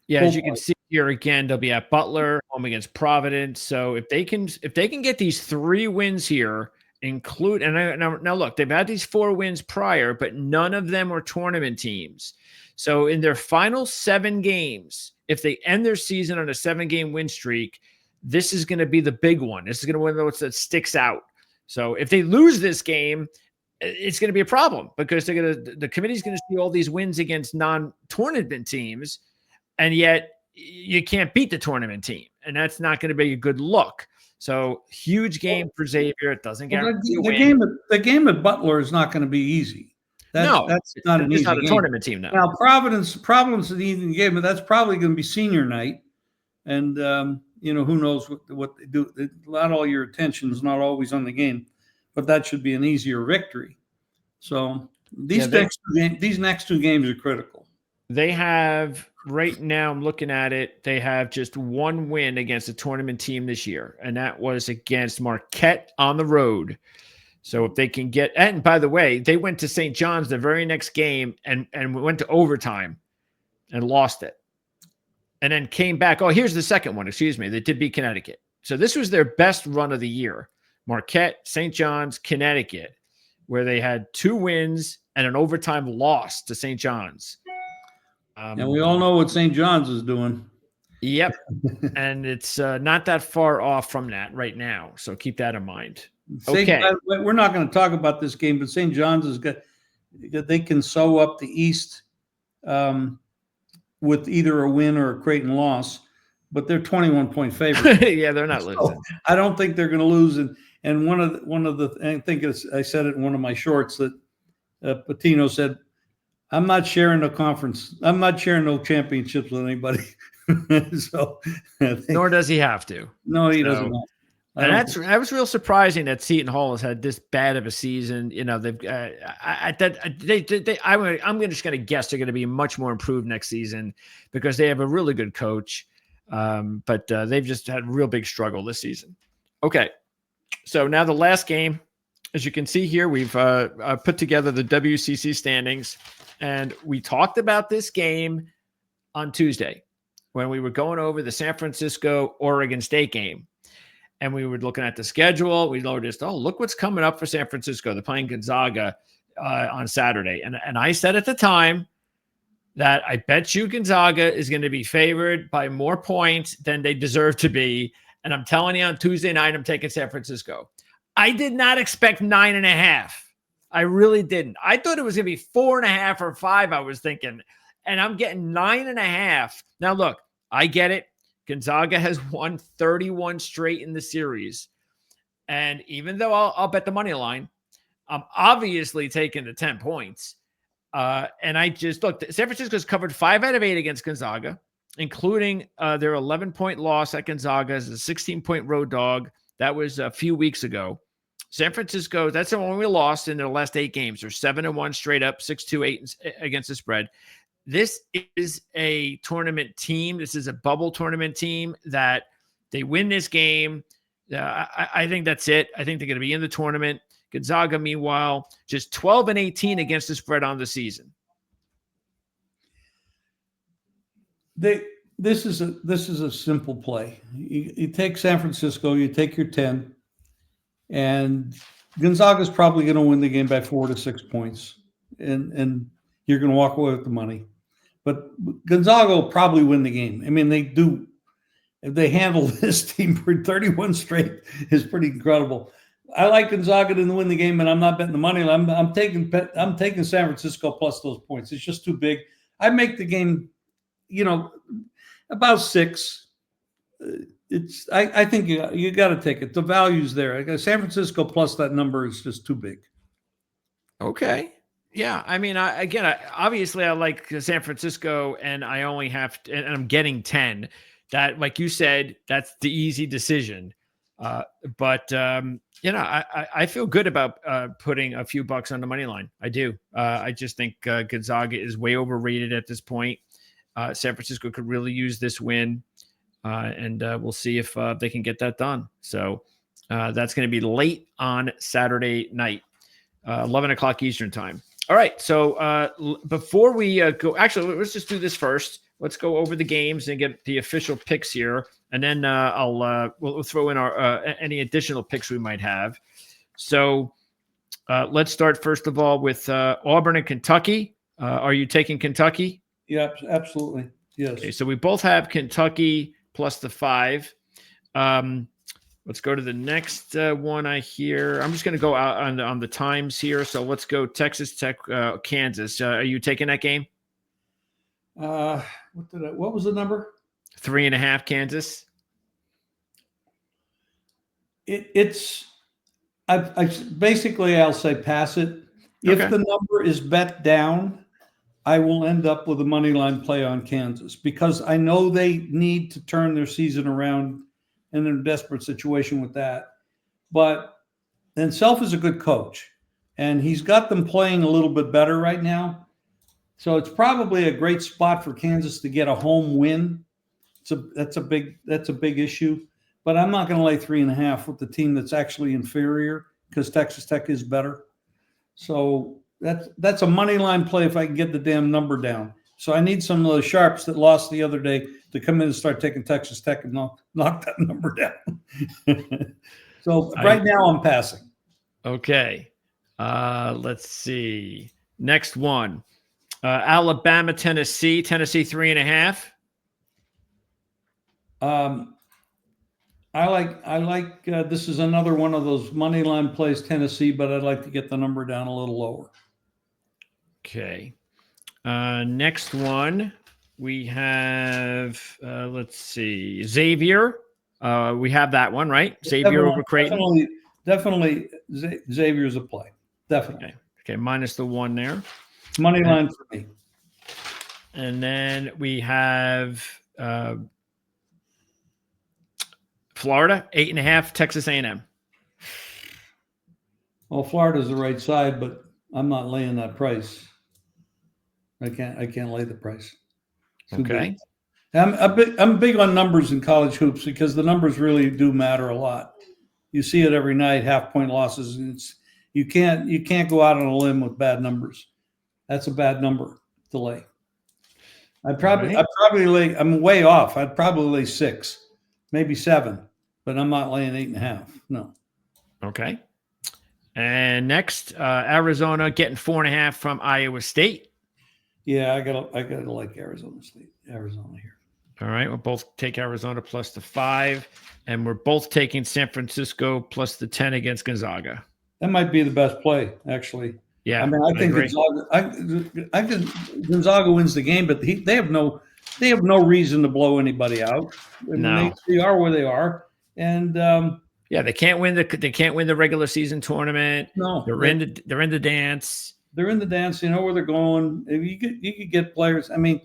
Yeah, as you can see here again, they'll be at Butler. home against Providence. So if they can get these 3 wins here, include now look, they've had these 4 wins prior, but none of them were tournament teams. So in their final 7 games, if they end their season on a 7-game win streak, this is going to be the big one. This is going to be one of those that sticks out. So if they lose this game, it's going to be a problem because the committee's going to see all these wins against non-tournament teams, and yet you can't beat the tournament team, and that's not going to be a good look. So huge game for Xavier. It doesn't guarantee the game at Butler is not going to be easy. That's not an easy game. It's not a tournament team now. Now Providence is an easy game, but that's probably going to be senior night, and who knows what they do. Not all your attention is not always on the game, but that should be an easier victory. So these next 2 games are critical. They have right now, I'm looking at it, they have just 1 win against a tournament team this year, and that was against Marquette on the road. So if they can get, and by the way, they went to St. John's the very next game and went to overtime and lost it. And then came back. Oh, here's the second one. Excuse me. They did beat Connecticut. So this was their best run of the year. Marquette, St. John's, Connecticut, where they had 2 wins and an overtime loss to St. John's. And we all know what St. John's is doing. Yep. And it's not that far off from that right now. So keep that in mind. Okay. We're not going to talk about this game, but St. John's is good. They can sew up the East with either a win or a Creighton loss, but they're 21-point favorites. Yeah, they're not losing. I don't think they're going to lose. And one of the I think I said it in one of my shorts that Patino said, I'm not sharing no conference. I'm not sharing no championships with anybody. So nor does he have to. No, he doesn't. And that was real surprising that Seton Hall has had this bad of a season. They've I'm just going to guess they're going to be much more improved next season because they have a really good coach. But they've just had a real big struggle this season. Okay, so now the last game, as you can see here, we've put together the WCC standings, and we talked about this game on Tuesday when we were going over the San Francisco-Oregon State game. And we were looking at the schedule. We noticed, look what's coming up for San Francisco. They're playing Gonzaga on Saturday. And I said at the time that I bet you Gonzaga is going to be favored by more points than they deserve to be. And I'm telling you, on Tuesday night, I'm taking San Francisco. I did not expect 9.5. I really didn't. I thought it was going to be 4.5 or 5, I was thinking. And I'm getting 9.5. Now, look, I get it. Gonzaga has won 31 straight in the series. And even though I'll bet the money line, I'm obviously taking the 10 points. And I just look, San Francisco's covered 5 out of 8 against Gonzaga, including their 11-point loss at Gonzaga as a 16-point road dog. That was a few weeks ago. San Francisco, that's the one we lost in their last 8 games. They're 7-1 straight up, 6-2-8 against the spread. This is a tournament team. This is a bubble tournament team that they win this game. I think that's it. I think they're going to be in the tournament. Gonzaga, meanwhile, just 12-18 against the spread on the season. This is a simple play. You take San Francisco, you take your 10, and Gonzaga's probably going to win the game by 4 to 6 points, and you're going to walk away with the money. But Gonzaga will probably win the game. I mean, they do. If they handle this team for 31 straight, is pretty incredible. I like Gonzaga to win the game, and I'm not betting the money. I'm taking San Francisco plus those points. It's just too big. I make the game, about 6. I think you got to take it. The value's there. San Francisco plus that number is just too big. Okay. Yeah, I mean, obviously I like San Francisco, and I only have, and I'm getting 10. That, like you said, that's the easy decision. But I feel good about putting a few bucks on the money line. I do. I just think Gonzaga is way overrated at this point. San Francisco could really use this win, and we'll see if they can get that done. So that's going to be late on Saturday night, 11 o'clock Eastern time. All right. So before we go, actually, let's just do this first. let's go over the games and get the official picks here, and then we'll throw in our any additional picks we might have. So let's start first of all with Auburn and Kentucky. Are you taking Kentucky? Yeah, absolutely. Yes. Okay, so we both have Kentucky plus the 5. Let's go to the next one I hear. I'm just going to go out on the times here. So let's go Texas Tech, Kansas. Are you taking that game? What was the number? 3.5 Kansas. I basically I'll say pass it. If Okay. the number is bet down, I will end up with a money line play on Kansas because I know they need to turn their season around and they're in a desperate situation with that. But then Self is a good coach and he's got them playing a little bit better right now. So it's probably a great spot for Kansas to get a home win. That's a big issue. But I'm not going to lay 3.5 with the team that's actually inferior because Texas Tech is better. So that's a money line play if I can get the damn number down. So I need some of the sharps that lost the other day to come in and start taking Texas Tech and knock that number down. So right now I'm passing. Okay. Let's see. Next one. Alabama, Tennessee. Tennessee 3.5. I like this is another one of those money line plays, Tennessee, but I'd like to get the number down a little lower. Okay. Next one we have, let's see, Xavier. We have that one, right? Xavier over Creighton. Definitely Xavier's a play. Definitely. Okay. Minus the 1 there. Money line for me. And then we have Florida, 8.5, Texas A&M. Well, Florida's the right side, but I'm not laying that price. I can't lay the price. Okay. I'm big on numbers in college hoops because the numbers really do matter a lot. You see it every night, half-point losses, and you can't go out on a limb with bad numbers. That's a bad number to lay. I'd probably lay. I'm way off. I'd probably lay 6, maybe 7, but I'm not laying 8.5. No. Okay. And next, Arizona getting 4.5 from Iowa State. Yeah, I gotta like Arizona here. All right, we'll both take Arizona plus the 5, and we're both taking San Francisco plus the 10 against Gonzaga. That might be the best play, actually. Yeah, I mean, I think Gonzaga wins the game, but they have no reason to blow anybody out. I mean, No. they are where they are, and yeah, they can't win the regular season tournament. no, they're in the dance. They're in the dance. You know where they're going. If you could get players. I mean,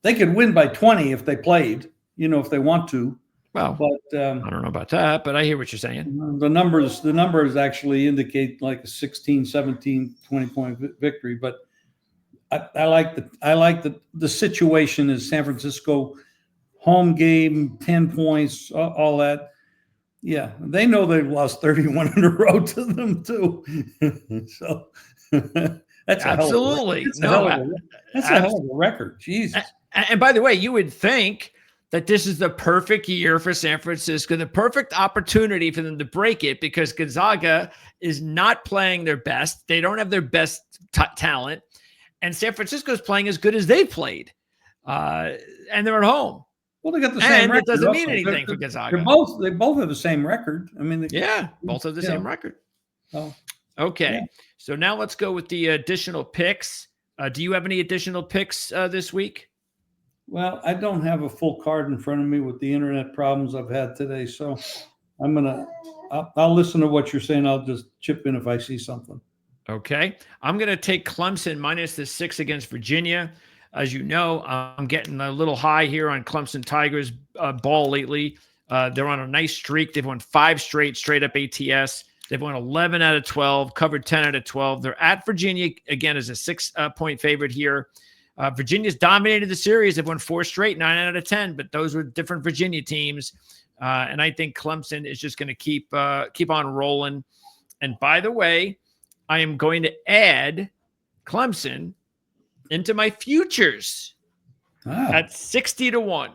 they could win by 20 if they played. You know, if they want to. Well, but I don't know about that, but I hear what you're saying. The numbers actually indicate like a 16, 17, 20-point victory. But I like the situation is San Francisco home game, 10 points, all that. Yeah, they know they've lost 31 in a row to them too. So that's absolutely a hell of a record. Jesus. And by the way, you would think that this is the perfect year for San Francisco, the perfect opportunity for them to break it because Gonzaga is not playing their best. They don't have their best talent. And San Francisco is playing as good as they've played. And they're at home. Well, they got the same record. It doesn't mean anything for Gonzaga. They both have the same record. I mean, both have the same record. Oh, okay. Yeah. So now let's go with the additional picks. Do you have any additional picks this week? Well, I don't have a full card in front of me with the internet problems I've had today. So I'll listen to what you're saying. I'll just chip in if I see something. Okay. I'm going to take Clemson minus the 6 against Virginia. As you know, I'm getting a little high here on Clemson Tigers ball lately. They're on a nice streak. They've won 5 straight up ATS. They've won 11 out of 12, covered 10 out of 12. They're at Virginia, again, as a 6-point favorite here. Virginia's dominated the series. They've won 4 straight, 9 out of 10, but those were different Virginia teams. And I think Clemson is just going to keep on rolling. And by the way, I am going to add Clemson into my futures at 60-1.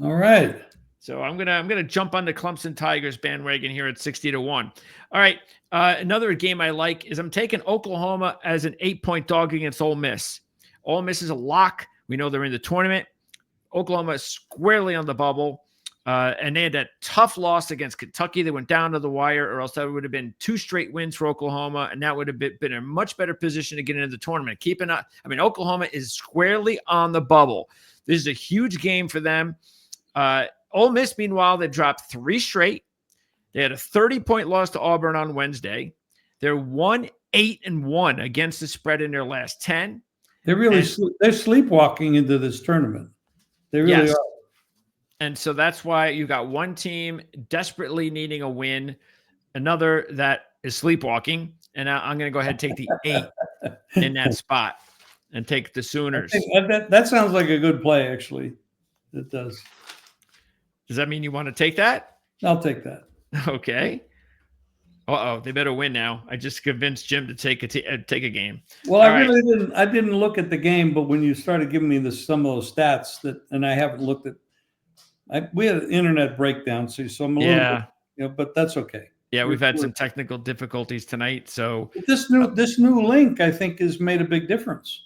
All right. So I'm gonna jump on the Clemson Tigers bandwagon here at 60-1. All right. Another game I like is I'm taking Oklahoma as an 8-point dog against Ole Miss. Ole Miss is a lock. We know they're in the tournament. Oklahoma is squarely on the bubble. And they had that tough loss against Kentucky. They went down to the wire, or else that would have been 2 straight wins for Oklahoma, and that would have been a much better position to get into the tournament. Oklahoma is squarely on the bubble. This is a huge game for them. Ole Miss, meanwhile, they dropped 3 straight. They had a 30-point loss to Auburn on Wednesday. They're 1-8-1 against the spread in their last 10. They're sleepwalking into this tournament. They really are. And so that's why you got one team desperately needing a win, another that is sleepwalking. And I'm going to go ahead and take the 8 in that spot and take the Sooners. That sounds like a good play, actually. It does. Does that mean you want to take that? I'll take that. Okay. They better win now. I just convinced Jim to take a game. Well, I didn't look at the game, but when you started giving me some of those stats and I haven't looked at. We had an internet breakdown, so I'm a little bit, but that's okay. Yeah, we've had some technical difficulties tonight. So this new link, I think, has made a big difference.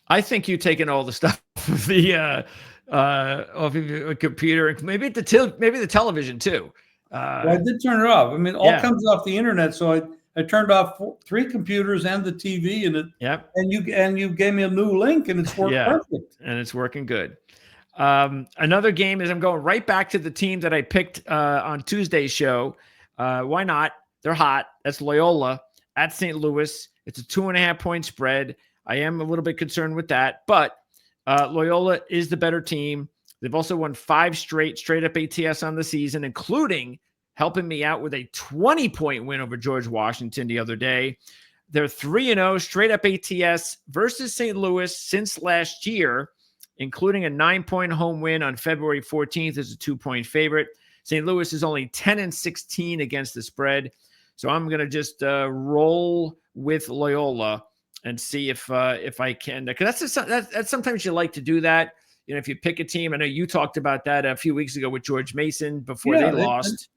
I think you taking all the stuff off the off of your computer and maybe the television too. Well, I did turn it off. I mean, all comes off the internet, so I turned off 3 computers and the TV, and you gave me a new link, and it's worked perfect. And it's working good. Another game is I'm going right back to the team that I picked on Tuesday's show. Why not? They're hot. That's Loyola at St. Louis. It's a 2.5-point spread. I am a little bit concerned with that, but Loyola is the better team. They've also won 5 straight up ATS on the season, including helping me out with a 20-point win over George Washington the other day. They're 3-0 straight up ATS versus St. Louis since last year, including a 9-point home win on February 14th as a 2-point favorite. St. Louis is only 10-16 against the spread. So I'm going to just roll with Loyola and see if I can. Because that's sometimes you like to do that. You know, if you pick a team, I know you talked about that a few weeks ago with George Mason before they lost.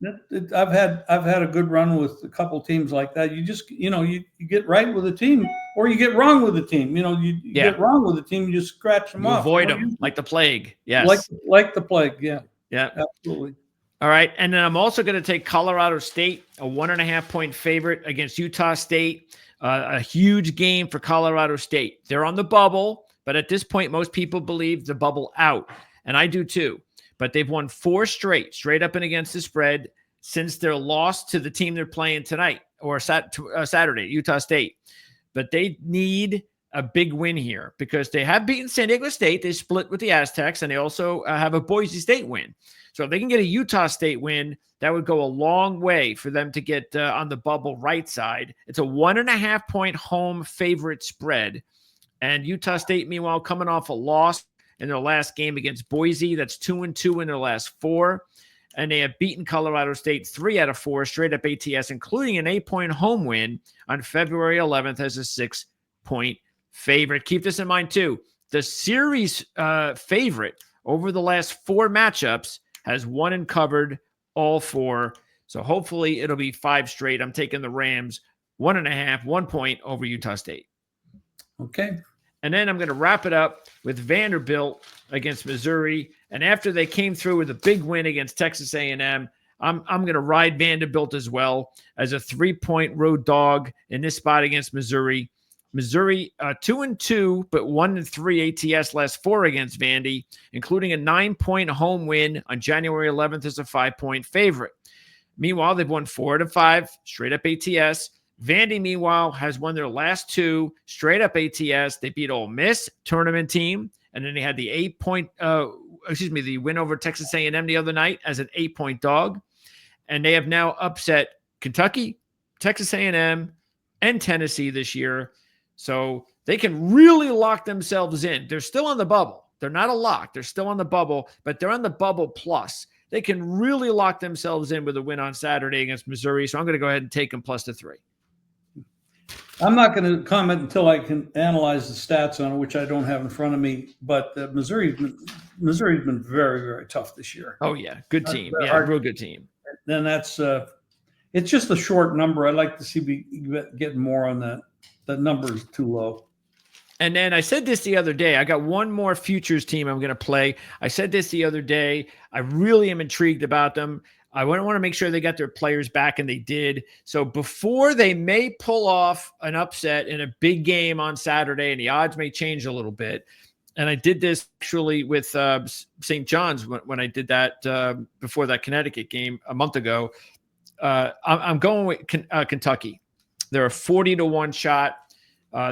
I've had a good run with a couple teams like that. You just, you get right with a team, or you get wrong with a team. You get wrong with a team, you just scratch them off. Avoid them like the plague. Yes, like the plague. Yeah, absolutely. All right, and then I'm also going to take Colorado State, a 1.5-point favorite against Utah State. A huge game for Colorado State. They're on the bubble. But at this point, most people believe the bubble out, and I do too. But they've won 4 straight up and against the spread since their loss to the team they're playing tonight or Saturday, Utah State. But they need a big win here because they have beaten San Diego State. They split with the Aztecs, and they also have a Boise State win. So if they can get a Utah State win, that would go a long way for them to get on the bubble right side. It's a 1.5-point home favorite spread. And Utah State, meanwhile, coming off a loss in their last game against Boise. That's 2-2 in their last 4. And they have beaten Colorado State 3 out of 4 straight up ATS, including an 8-point home win on February 11th as a 6-point favorite. Keep this in mind, too. The series favorite over the last 4 matchups has won and covered all 4. So hopefully it'll be 5 straight. I'm taking the Rams 1.5, 1 point over Utah State. Okay. And then I'm going to wrap it up with Vanderbilt against Missouri. And after they came through with a big win against Texas A&M, I'm going to ride Vanderbilt as well as a 3-point road dog in this spot against Missouri. Missouri 2-2, but 1-3 ATS last 4 against Vandy, including a 9-point home win on January 11th as a 5-point favorite. Meanwhile, they've won 4 out of 5 straight up ATS. Vandy, meanwhile, has won their last 2 straight up ATS. They beat Ole Miss, tournament team, and then they had the the win over Texas A&M the other night as an 8-point dog. And they have now upset Kentucky, Texas A&M, and Tennessee this year. So they can really lock themselves in. They're still on the bubble. They're not a lock. They're still on the bubble, but they're on the bubble plus. They can really lock themselves in with a win on Saturday against Missouri. So I'm going to go ahead and take them plus the 3. I'm not going to comment until I can analyze the stats on it, which I don't have in front of me. But Missouri's been very, very tough this year. Oh yeah, good team. They're Yeah, hard. real good team. Then that's it's just a short number. I'd like to see getting more on that. That number is too low. And then I said this the other day. I got one more futures team I'm going to play. I said this the other day. I really am intrigued about them. I want to make sure they got their players back, and they did. So before they may pull off an upset in a big game on Saturday, and the odds may change a little bit. And I did this actually with St. John's when I did that before that Connecticut game a month ago. I'm going with Kentucky. They're a 40-1 shot.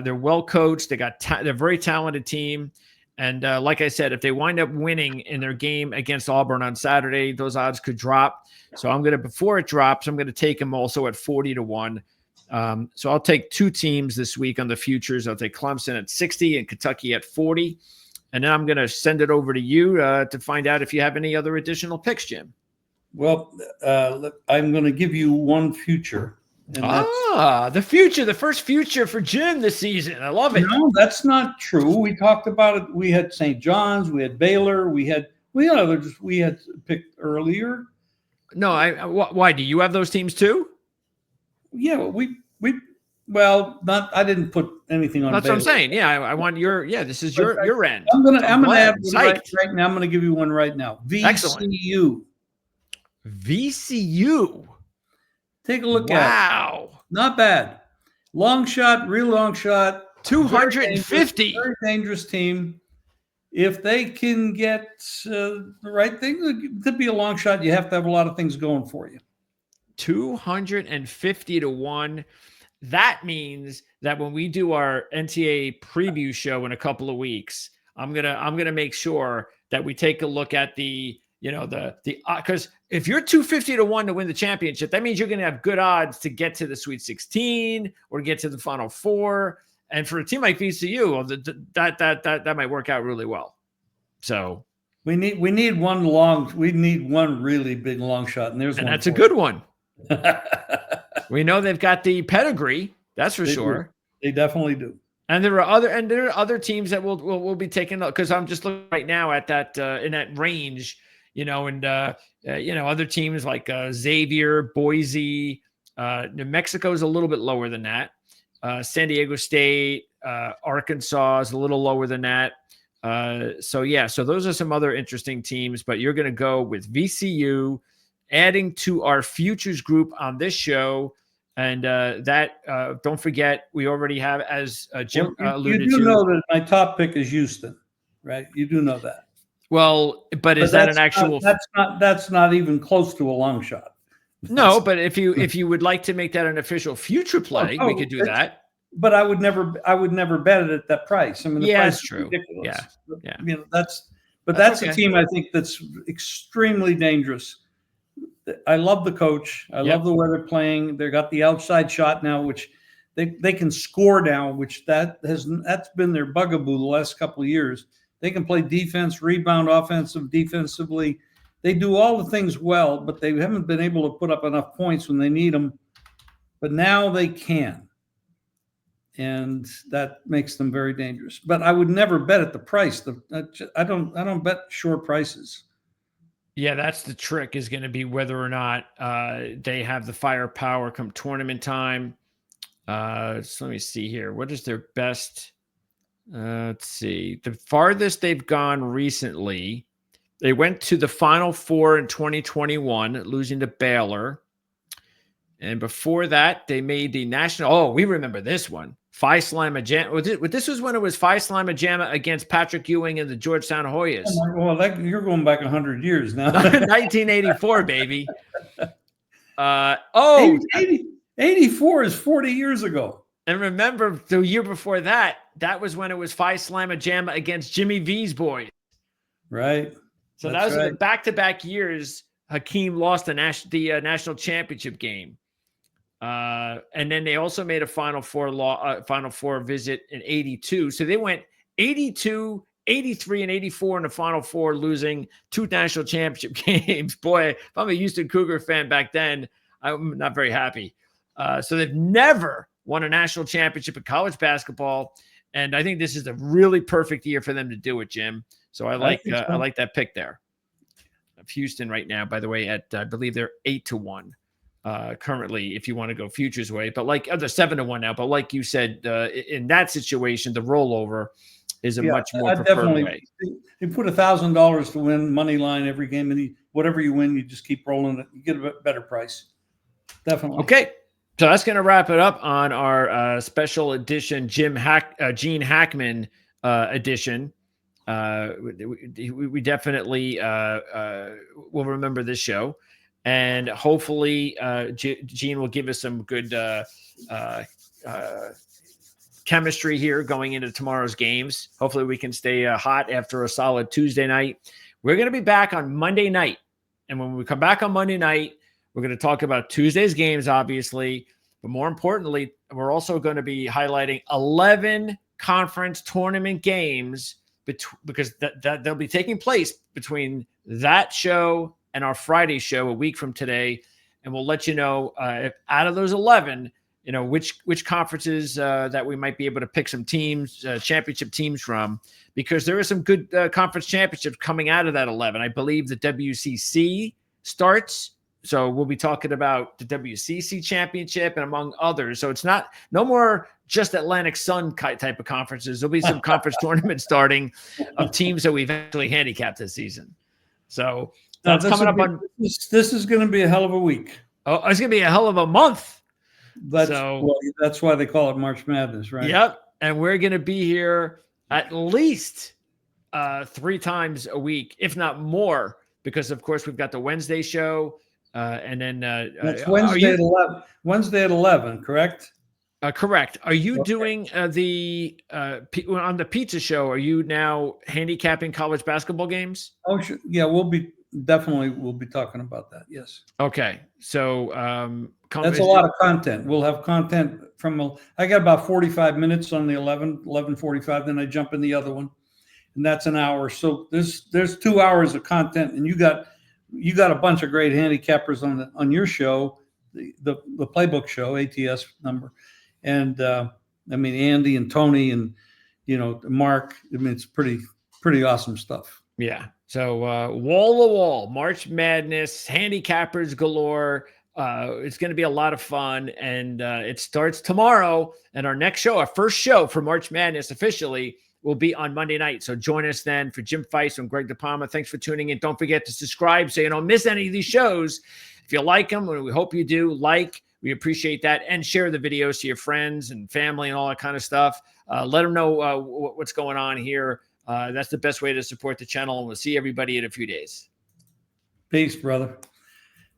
They're well coached. They're a very talented team. And like I said, if they wind up winning in their game against Auburn on Saturday, those odds could drop. So before it drops, I'm going to take them also at 40-1. So I'll take two teams this week on the futures. I'll take Clemson at 60 and Kentucky at 40. And then I'm going to send it over to you to find out if you have any other additional picks, Jim. Well, I'm going to give you one future. And the future, the first future for Jim this season. I love it. No, that's not true. We talked about it. We had St. John's, we had Baylor, we had others we had picked earlier. No, why do you have those teams too? Yeah, I didn't put anything on. That's Baylor. what I'm saying. Yeah, I want your. Yeah, this is your end. I'm gonna add one right now. I'm gonna give you one right now. VCU. Excellent. VCU. Take a look at it. Wow. Not bad. Long shot, real long shot. 250. Very dangerous team. If they can get the right thing, it could be a long shot. You have to have a lot of things going for you. 250-1. That means that when we do our NTA preview show in a couple of weeks, I'm gonna make sure that we take a look at because if you're 250-1 to win the championship, that means you're going to have good odds to get to the Sweet 16 or get to the Final Four. And for a team like VCU, that might work out really well. So we need one really big long shot, and that's a good one. We know they've got the pedigree, that's for sure. They definitely do. And there are other teams that will be taking, because I'm just looking right now at that in that range. Other teams like Xavier, Boise, New Mexico is a little bit lower than that. San Diego State, Arkansas is a little lower than that. So those are some other interesting teams, but you're going to go with VCU, adding to our futures group on this show. And don't forget, we already have, as Jim alluded to. You do know that my top pick is Houston, right? You do know that. Well, but is that an actual? That's not even close to a long shot. No, but if you would like to make that an official future play, we could do that. But I would never bet it at that price. I mean, the price that's true. is ridiculous. Yeah. That's okay. a team I think that's extremely dangerous. I love the coach. I love the way they're playing. They got the outside shot now, which they can score now, which that's been their bugaboo the last couple of years. They can play defense, rebound, defensively. They do all the things well, but they haven't been able to put up enough points when they need them. But now they can. And that makes them very dangerous. But I would never bet at the price. I don't bet short prices. Yeah, that's the trick, is going to be whether or not they have the firepower come tournament time. So let me see here. What is their best? Let's see. The farthest they've gone recently, they went to the Final Four in 2021, losing to Baylor. And before that, they made the national. Oh, we remember this one. Phi Slama Jama. This was when it was Phi Slama Jama against Patrick Ewing and the Georgetown Hoyas. Well, you're going back 100 years now. 1984, baby. 84 is 40 years ago. And remember, the year before that, that was when it was Phi Slama Jama against Jimmy V's boys. Right. So that was the back-to-back years Hakeem lost the national championship game. And then they also made a Final Four visit in 82. So they went 82, 83, and 84 in the Final Four, losing two national championship games. Boy, if I'm a Houston Cougar fan back then, I'm not very happy. So they've never won a national championship in college basketball. And I think this is a really perfect year for them to do it, Jim. So I like that pick there. Of Houston right now, by the way, at I believe they're 8-1 currently, if you want to go futures way. But like they're 7-1 now. But like you said, in that situation, the rollover is a much more preferred way. You put $1,000 to win money line every game, and whatever you win, you just keep rolling it. You get a better price. Definitely. Okay. So that's going to wrap it up on our special edition Gene Hackman edition. We definitely will remember this show, and hopefully Gene will give us some good chemistry here going into tomorrow's games. Hopefully we can stay hot after a solid Tuesday night. We're going to be back on Monday night, and when we come back on Monday night, we're going to talk about Tuesday's games, obviously, but more importantly, we're also going to be highlighting 11 conference tournament games because they'll be taking place between that show and our Friday show a week from today. And we'll let you know if out of those 11, which conferences that we might be able to pick some teams, championship teams from, because there are some good conference championships coming out of that 11. I believe the WCC starts. So we'll be talking about the WCC championship and among others. So it's no more just Atlantic Sun type of conferences. There'll be some conference tournaments starting of teams that we've actually handicapped this season. So that's coming up on. This is going to be a hell of a week. Oh, it's going to be a hell of a month. That's why they call it March Madness, right? Yep. And we're going to be here at least 3 times a week, if not more, because of course we've got the Wednesday show. And then that's Wednesday at 11. Wednesday at 11, correct? Correct. Are you doing on the pizza show? Are you now handicapping college basketball games? Oh, sure. Yeah, we'll be talking about that. Yes. Okay. So that's a lot of content. We'll have content I got about 45 minutes on the 11:45. Then I jump in the other one, and that's an hour. So there's 2 hours of content, and you got a bunch of great handicappers on your show, the playbook show, ATS number. And Andy and Tony and, Mark, it's pretty awesome stuff. Yeah. So wall to wall, March Madness, handicappers galore. It's going to be a lot of fun. And it starts tomorrow. And our next show, our first show for March Madness officially, will be on Monday night. So join us then. For Jim Feist and Greg DePalma, thanks for tuning in. Don't forget to subscribe so you don't miss any of these shows. If you like them, we hope you do, we appreciate that, and share the videos to your friends and family and all that kind of stuff. Let them know what's going on here. That's the best way to support the channel, and we'll see everybody in a few days. Peace, brother.